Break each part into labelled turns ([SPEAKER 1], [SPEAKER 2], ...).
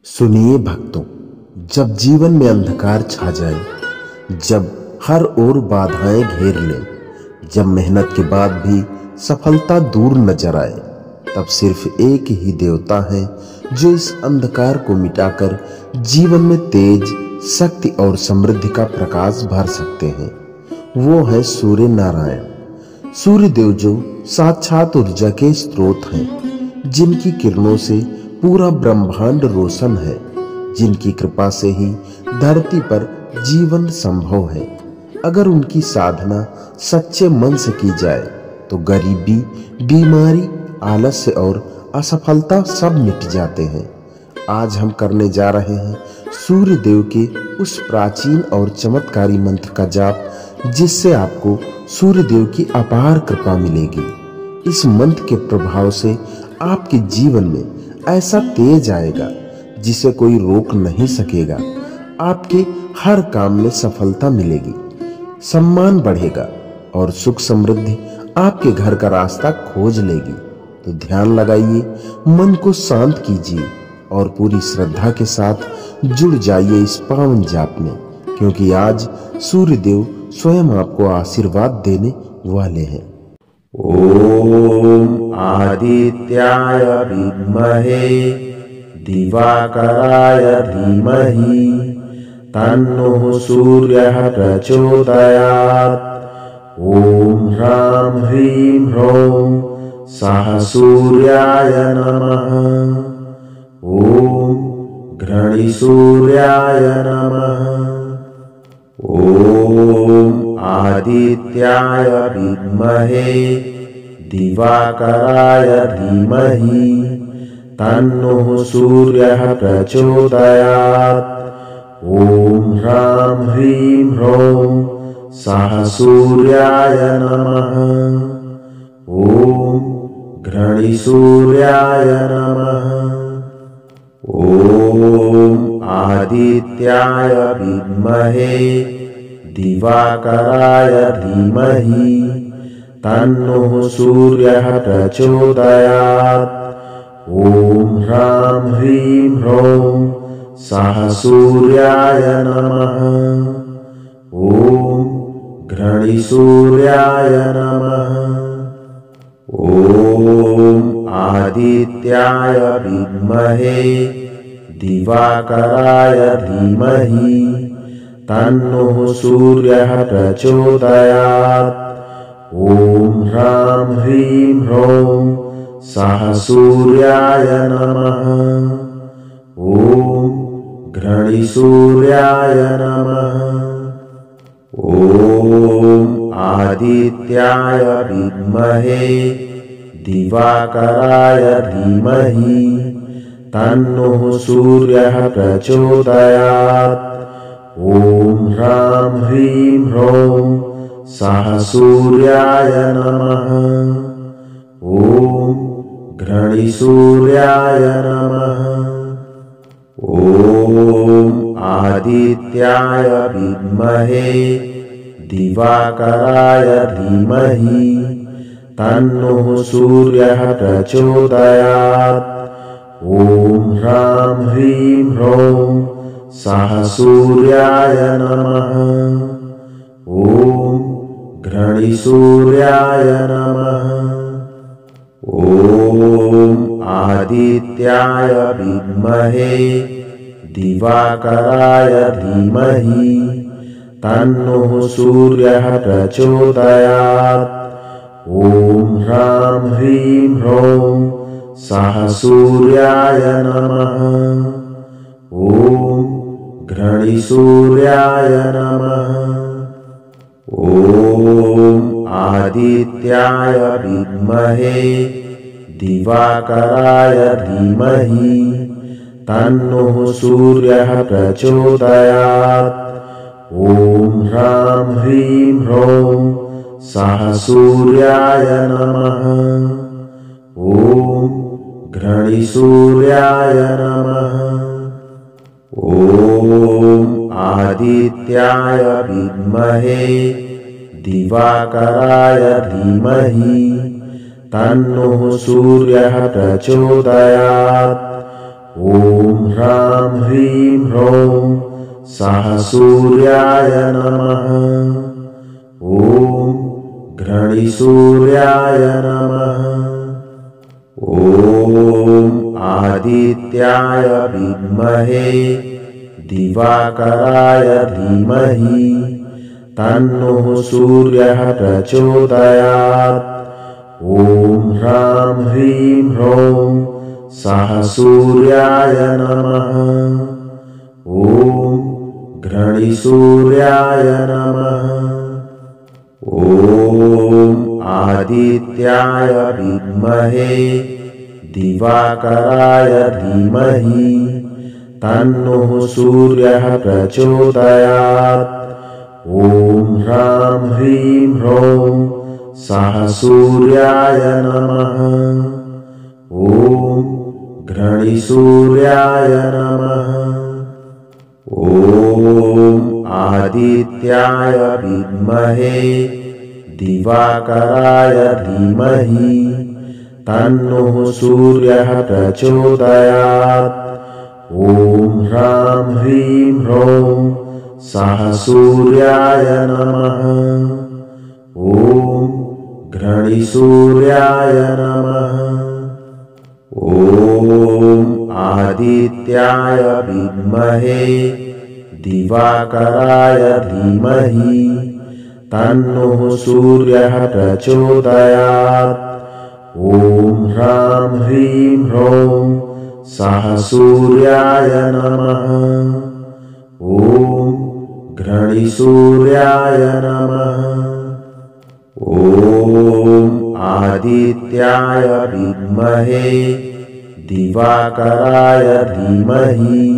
[SPEAKER 1] सुनिए भक्तों, जब जीवन में अंधकार छा जाए, जब हर ओर बाधाएं घेर लें, जब मेहनत के बाद भी सफलता दूर नजर आए, तब सिर्फ एक ही देवता है जो इस अंधकार को मिटाकर जीवन में तेज, शक्ति और समृद्धि का प्रकाश भर सकते हैं। वो है सूर्य नारायण। सूर्य देव जो साक्षात ऊर्जा के स्रोत हैं, जिनकी किरणों से पूरा ब्रह्मांड रोशन है, जिनकी कृपा से ही धरती पर जीवन संभव है। अगर उनकी साधना सच्चे मन से की जाए तो गरीबी, बीमारी, आलस्य और असफलता सब मिट जाते हैं। आज हम करने जा रहे हैं सूर्य देव के उस प्राचीन और चमत्कारी मंत्र का जाप, जिससे आपको सूर्य देव की अपार कृपा मिलेगी। इस मंत्र के प्रभाव से आपके जीवन में ऐसा तेज आएगा जिसे कोई रोक नहीं सकेगा। आपके हर काम में सफलता मिलेगी, सम्मान बढ़ेगा और सुख समृद्धि आपके घर का रास्ता खोज लेगी। तो ध्यान लगाइए, मन को शांत कीजिए और पूरी श्रद्धा के साथ जुड़ जाइए इस पावन जाप में, क्योंकि आज सूर्य देव स्वयं आपको आशीर्वाद देने वाले हैं।
[SPEAKER 2] ओम आदित्याय विद्महे दिवाकराय धीमहि तन्नो सूर्यः प्रचोदयात्। ओम ह्रां ह्रीं ह्रौं सः सूर्याय नमः। ओम घृणिसूर्याय नमः। ओम आदित्याय विद्महे दिवाकराय धीमहि तन्नो सूर्यः प्रचोदयात्। ओम ह्रां ह्रीं ह्रौं सः सूर्याय नमः। ओम घृणिसूर्याय नमः। ओम आदित्याय विद्महे दिवाकराय धीमहि तन्नो सूर्यः प्रचोदयात्। ओम ह्रां ह्रीं ह्रौं सः सूर्याय नमः। ओम घृणिसूर्याय नमः। ओम आदित्याय विद्महे दिवाकराय धीमहि तन्नो सूर्यः प्रचोदयात्। ओम ह्रां ह्रीं ह्रौं सः सूर्याय नमः। ओम घृणिसूर्याय नमः। ओम आदित्याय विद्महे दिवाकराय धीमहि तन्नो सूर्यः प्रचोदयात्। ओम ह्रां ह्रीं ह्रौं सः सूर्याय नमः। ओम घृणिसूर्याय नमः। ओम आदित्याय विद्महे दिवाकराय धीमहि तन्नो सूर्यः प्रचोदयात्। ओम ह्रां ह्रीं ह्रौं सः सूर्याय नमः। ओम घृणिसूर्याय नमः। ओम आदित्याय विद्महे दिवाकराय धीमहि तन्नो सूर्यः प्रचोदयात्। ओम ह्रां ह्रीं ह्रौं सः सूर्याय नमः। ओम घृणिसूर्याय नमः। ओम आदित्याय विद्महे दिवाकराय धीमहि तन्नो सूर्यः प्रचोदयात्। ओम ह्रां ह्रीं ह्रौं सः सूर्याय नमः। ओम घृणिसूर्याय नमः। ओम आदित्याय विद्महे दिवाकराय धीमहि तन्नो सूर्यः प्रचोदयात्। ॐ ह्रां ह्रीं ह्रौं सः सूर्याय नमः। ॐ घृणिसूर्याय नमः। ॐ आदित्याय विद्महे दिवाकराय धीमहि तन्नः सूर्यः प्रचोदयात्। ॐ ह्रां ह्रीं ह्रौं सः सूर्याय नमः। ॐ घृणिसूर्याय नमः। ॐ आदित्याय विद्महे दिवाकराय धीमहि तन्नः सूर्यः प्रचोदयात्। ॐ ह्रां ह्रीं ह्रौं सः सूर्याय नमः। ॐ घृणिसूर्याय नमः। ॐ आदित्याय विद्महे दिवाकराय धीमहि तन्नः सूर्यः प्रचोदयात्। ॐ ह्रां ह्रीं ह्रौं सः सूर्याय नमः। ॐ घृणिसूर्याय नमः। ॐ आदित्याय विद्महे दिवाकराय धीमहि तन्नः सूर्यः प्रचोदयात्। ॐ ह्रां ह्रीं ह्रौं सः सूर्याय नमः। ॐ घृणिसूर्याय नमः। ॐ आदित्याय विद्महे दिवाकराय धीमहि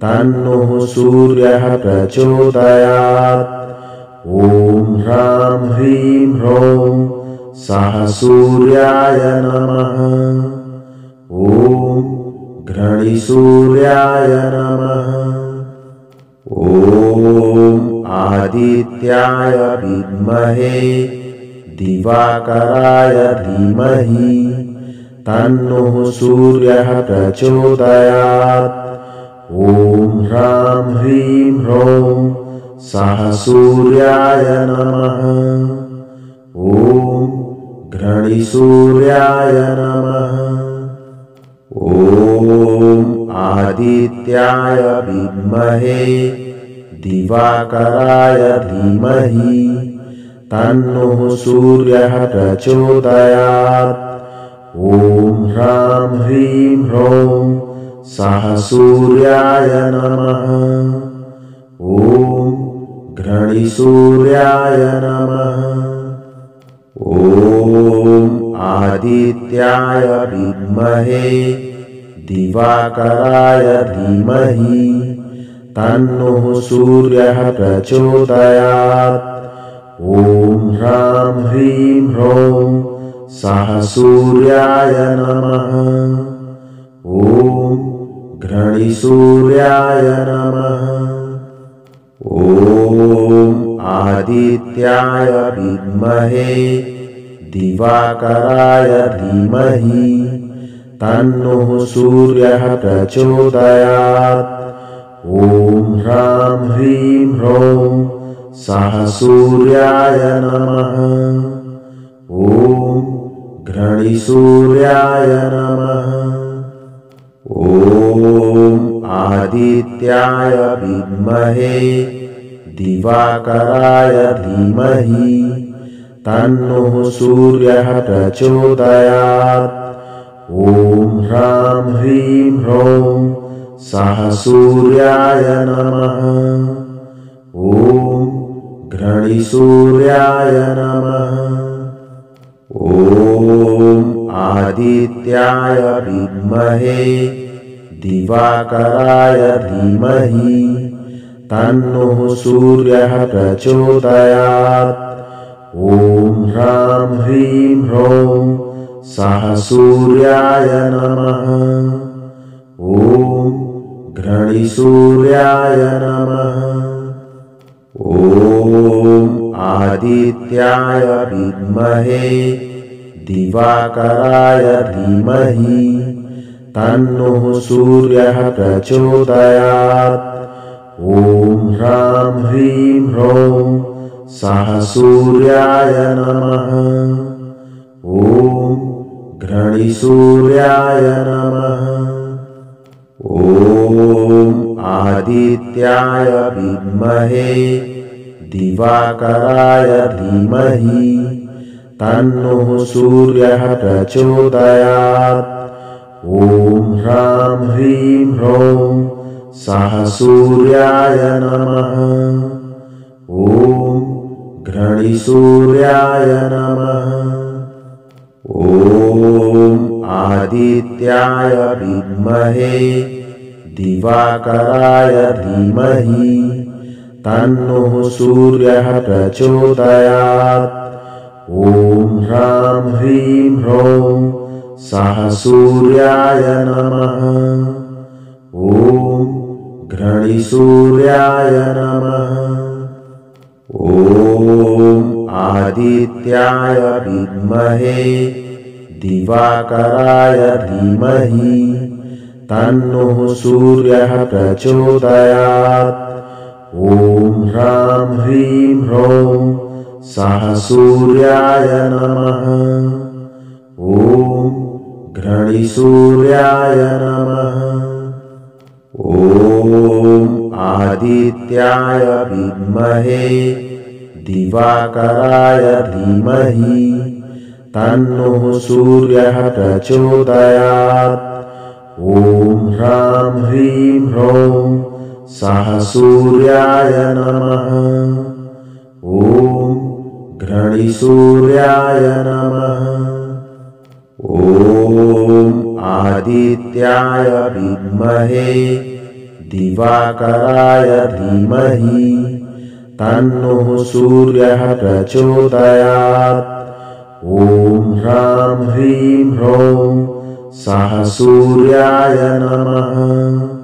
[SPEAKER 2] तन्नः सूर्यः प्रचोदयात्। ॐ ह्रां ह्रीं ह्रौं सः सूर्याय नमः। ॐ घृणिसूर्याय नमः। ॐ आदित्याय विद्महे दिवाकराय धीमहि तन्नः सूर्यः प्रचोदयात्। ॐ ह्रां ह्रीं ह्रौं सः सूर्याय नमः। ॐ घृणिसूर्याय नमः। ॐ आदित्याय विद्महे दिवाकराय धीमहि तन्नः सूर्यः प्रचोदयात्। ॐ ह्रां ह्रीं ह्रौं सः सूर्याय नमः। ॐ घृणिसूर्याय नमः। ॐ आदित्याय विद्महे दिवाकराय धीमहि तन्नः सूर्यः प्रचोदयात्। ॐ ह्रां ह्रीं ह्रौं सः सूर्याय नमः। ॐ घृणिसूर्याय नमः। ॐ आदित्याय विद्महे दिवाकराय धीमहि तन्नः सूर्यः प्रचोदयात्। ॐ ह्रां ह्रीं ह्रौं सः सूर्याय नमः। ॐ घृणिसूर्याय नमः। ॐ आदित्याय विद्महे दिवाकराय धीमहि तन्नः सूर्यः प्रचोदयात्। ॐ ह्रां ह्रीं ह्रौं सः सूर्याय नमः। ॐ घृणिसूर्याय नमः। ॐ आदित्याय विद्महे दिवाकराय धीमहि तन्नः सूर्यः प्रचोदयात्। ॐ ह्रां ह्रीं ह्रौं सः सूर्याय नमः। ॐ घृणिसूर्याय नमः। ॐ आदित्याय विद्महे दिवाकराय धीमहि तन्नः सूर्यः प्रचोदयात्। ॐ ह्रां ह्रीं ह्रौं सः सूर्याय नमः। ॐ घृणिसूर्याय नमः। ॐ आदित्याय विद्महे दिवाकराय धीमहि तन्नः सूर्यः प्रचोदयात्। ॐ ह्रां ह्रीं ह्रौं सः सूर्याय नमः। ॐ घृणिसूर्याय नमः। ॐ आदित्याय विद्महे दिवाकराय धीमहि तन्नः सूर्यः प्रचोदयात्। ॐ ह्रां ह्रीं ह्रौं सः सूर्याय नमः। ॐ घृणिसूर्याय नमः। ॐ आदित्याय विद्महे दिवाकराय धीमहि तन्नः सूर्यः प्रचोदयात्। ॐ ह्रां ह्रीं ह्रौं सः सूर्याय नमः। ॐ घृणिसूर्याय नमः। ॐ आदित्याय विद्महे दिवाकराय धीमहि तन्नः सूर्यः प्रचोदयात्। ॐ ह्रां ह्रीं ह्रौं सः सूर्याय नमः। ॐ घृणिसूर्याय नमः। ॐ आदित्याय विद्महे दिवाकराय धीमहि तन्नः सूर्यः प्रचोदयात्। ॐ ह्रां ह्रीं ह्रौं सः सूर्याय नमः।